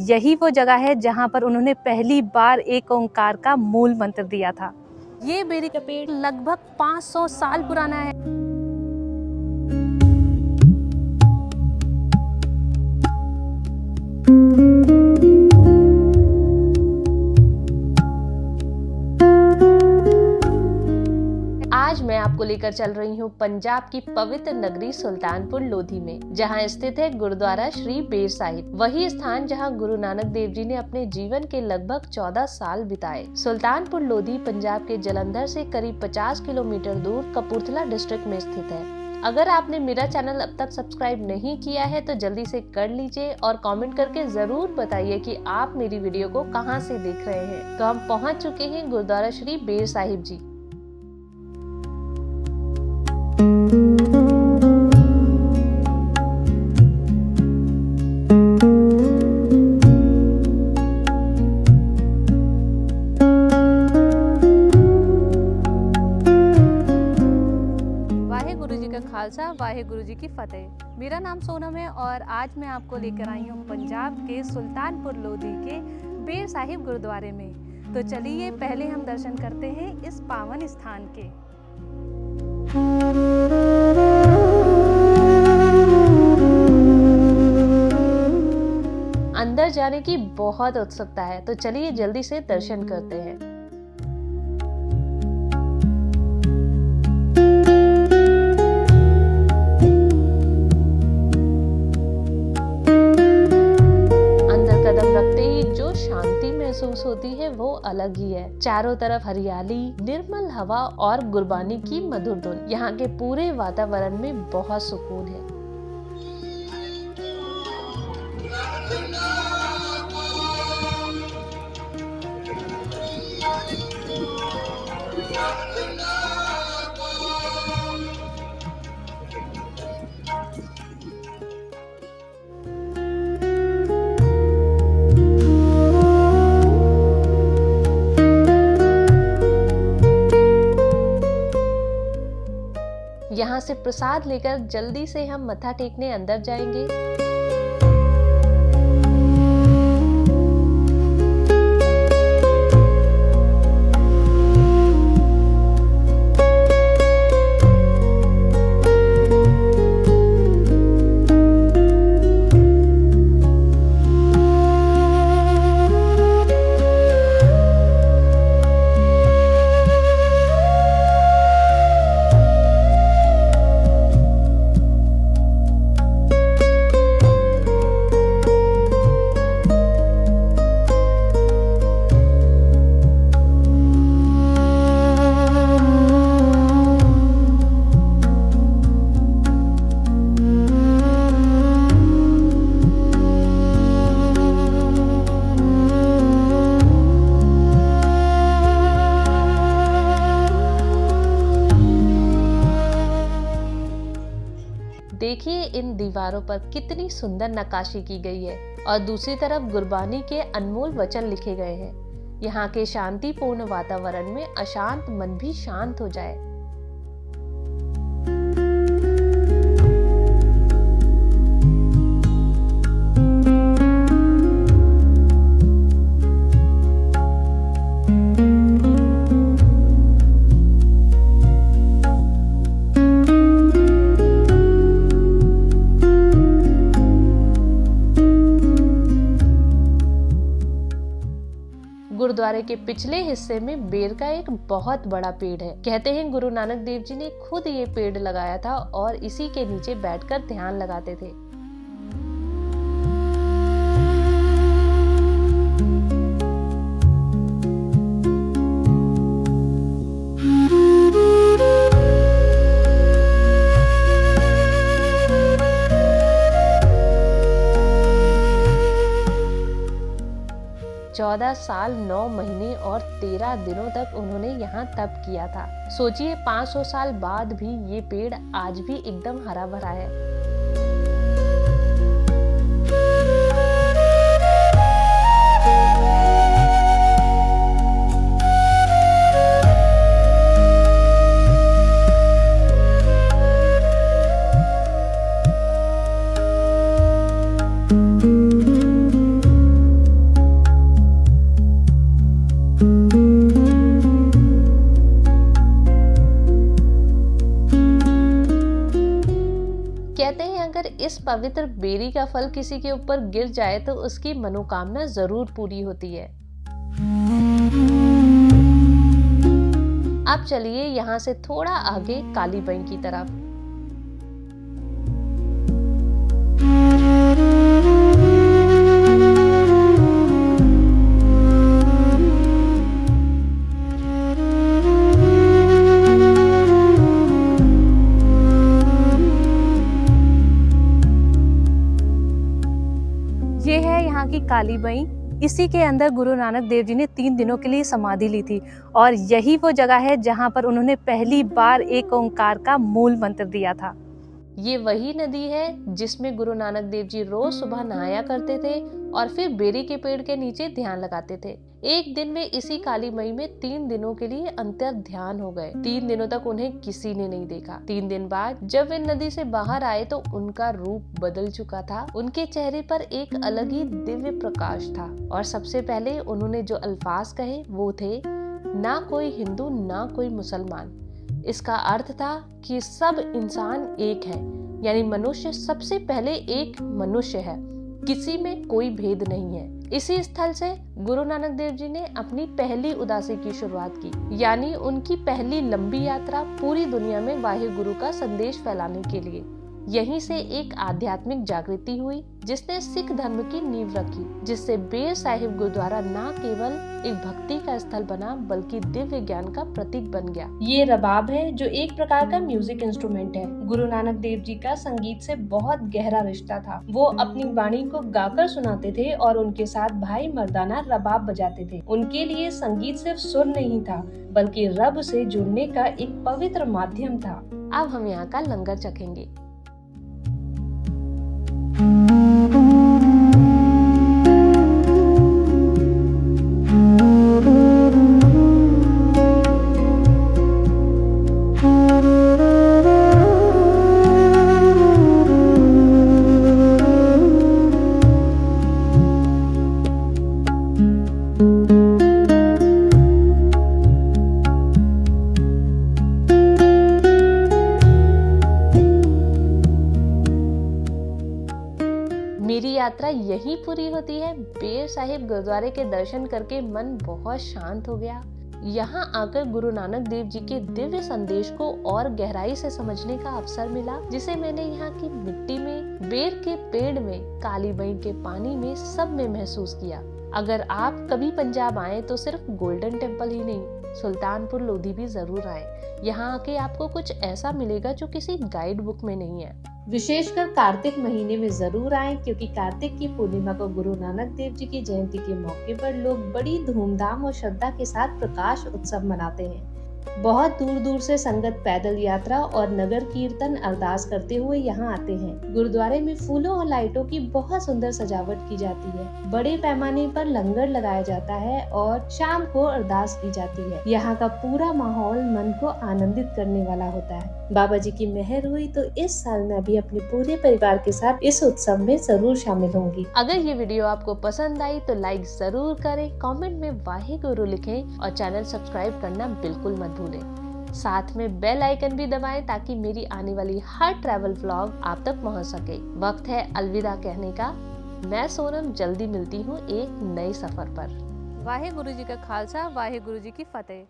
यही वो जगह है जहाँ पर उन्होंने पहली बार एक ओंकार का मूल मंत्र दिया था। ये बेरी का पेड़ लगभग 500 साल पुराना है। आज मैं आपको लेकर चल रही हूँ पंजाब की पवित्र नगरी सुल्तानपुर लोधी में, जहाँ स्थित है गुरुद्वारा श्री बेर साहिब। वही स्थान जहाँ गुरु नानक देव जी ने अपने जीवन के लगभग 14 साल बिताए। सुल्तानपुर लोधी पंजाब के जालंधर से करीब 50 किलोमीटर दूर कपूरथला डिस्ट्रिक्ट में स्थित है। अगर आपने मेरा चैनल अब तक सब्सक्राइब नहीं किया है तो जल्दी से कर लीजिए और कमेंट करके जरूर बताइए कि आप मेरी वीडियो को कहां से देख रहे हैं। तो हम पहुंच चुके हैं गुरुद्वारा श्री बेर साहिब जी। खालसा वाहेगुरु जी की फतेह। मेरा नाम सोनम है और आज मैं आपको लेकर आई हूँ पंजाब के सुल्तानपुर लोधी के बेर साहिब गुरुद्वारे में। तो चलिए पहले हम दर्शन करते हैं इस पावन स्थान के। अंदर जाने की बहुत उत्सुकता है, तो चलिए जल्दी से दर्शन करते हैं। महसूस होती है वो अलग ही है। चारों तरफ हरियाली, निर्मल हवा और गुरबानी की मधुर धुन। यहाँ के पूरे वातावरण में बहुत सुकून है। यहाँ से प्रसाद लेकर जल्दी से हम मत्था टेकने अंदर जाएंगे। देखिए इन दीवारों पर कितनी सुंदर नक्काशी की गई है और दूसरी तरफ गुरबानी के अनमोल वचन लिखे गए हैं। यहाँ के शांतिपूर्ण वातावरण में अशांत मन भी शांत हो जाए। गुरुद्वारे के पिछले हिस्से में बेर का एक बहुत बड़ा पेड़ है। कहते हैं गुरु नानक देव जी ने खुद ये पेड़ लगाया था और इसी के नीचे बैठकर ध्यान लगाते थे। चौदह साल 9 महीने और 13 दिनों तक उन्होंने यहाँ तप किया था। सोचिए 500 साल बाद भी ये पेड़ आज भी एकदम हरा भरा है। इस पवित्र बेरी का फल किसी के ऊपर गिर जाए तो उसकी मनोकामना जरूर पूरी होती है। अब चलिए यहाँ से थोड़ा आगे कालीबई की तरफ। ये है यहाँ की कालीबई। इसी के अंदर गुरु नानक देव जी ने 3 दिनों के लिए समाधि ली थी और यही वो जगह है जहाँ पर उन्होंने पहली बार एक ओंकार का मूल मंत्र दिया था। ये वही नदी है जिसमें गुरु नानक देव जी रोज सुबह नहाया करते थे और फिर बेरी के पेड़ के नीचे ध्यान लगाते थे। एक दिन वे इसी कालीबई में 3 दिनों के लिए अंतर ध्यान हो गए। 3 दिनों तक उन्हें किसी ने नहीं देखा। 3 दिन बाद जब वे नदी से बाहर आए तो उनका रूप बदल चुका था। उनके चेहरे पर एक अलग ही दिव्य प्रकाश था और सबसे पहले उन्होंने जो अल्फाज कहे वो थे, ना कोई हिंदू ना कोई मुसलमान। इसका अर्थ था कि सब इंसान एक है, यानी मनुष्य सबसे पहले एक मनुष्य है, किसी में कोई भेद नहीं है। इसी स्थल से गुरु नानक देव जी ने अपनी पहली उदासी की शुरुआत की, यानी उनकी पहली लंबी यात्रा पूरी दुनिया में वाहे गुरु का संदेश फैलाने के लिए। यहीं से एक आध्यात्मिक जागृति हुई जिसने सिख धर्म की नींव रखी, जिससे बेर साहिब गुरुद्वारा न केवल एक भक्ति का स्थल बना बल्कि दिव्य ज्ञान का प्रतीक बन गया। ये रबाब है जो एक प्रकार का म्यूजिक इंस्ट्रूमेंट है। गुरु नानक देव जी का संगीत से बहुत गहरा रिश्ता था। वो अपनी वाणी को गाकर सुनाते थे और उनके साथ भाई मर्दाना रबाब बजाते थे। उनके लिए संगीत सिर्फ सुर नहीं था बल्कि रब से जुड़ने का एक पवित्र माध्यम था। अब हम यहाँ का लंगर चखेंगे। मेरी यात्रा यहीं पूरी होती है। बेर साहिब गुरुद्वारे के दर्शन करके मन बहुत शांत हो गया। यहाँ आकर गुरु नानक देव जी के दिव्य संदेश को और गहराई से समझने का अवसर मिला, जिसे मैंने यहाँ की मिट्टी में, बेर के पेड़ में, कालीबई के पानी में, सब में महसूस किया। अगर आप कभी पंजाब आए तो सिर्फ गोल्डन टेम्पल ही नहीं, सुल्तानपुर लोधी भी जरूर आए। यहाँ आके आपको कुछ ऐसा मिलेगा जो किसी गाइड बुक में नहीं है। विशेषकर कार्तिक महीने में जरूर आएं, क्योंकि कार्तिक की पूर्णिमा को गुरु नानक देव जी की जयंती के मौके पर लोग बड़ी धूमधाम और श्रद्धा के साथ प्रकाश उत्सव मनाते हैं। बहुत दूर दूर से संगत पैदल यात्रा और नगर कीर्तन अरदास करते हुए यहाँ आते हैं। गुरुद्वारे में फूलों और लाइटों की बहुत सुंदर सजावट की जाती है। बड़े पैमाने पर लंगर लगाया जाता है और शाम को अरदास की जाती है। यहाँ का पूरा माहौल मन को आनंदित करने वाला होता है। बाबा जी की मेहर हुई तो इस साल मैं भी अपने पूरे परिवार के साथ इस उत्सव में जरूर शामिल होंगी। अगर ये वीडियो आपको पसंद आई तो लाइक जरूर करें, कमेंट में वाहे गुरु लिखें और चैनल सब्सक्राइब करना बिल्कुल मत भूलें। साथ में बेल आइकन भी दबाएं ताकि मेरी आने वाली हर ट्रैवल व्लॉग आप तक पहुंच सके। वक्त है अलविदा कहने का। मैं सोनम जल्दी मिलती हूँ एक नए सफर पर। वाहे गुरु जी का खालसा, वाहे गुरु जी की फतेह।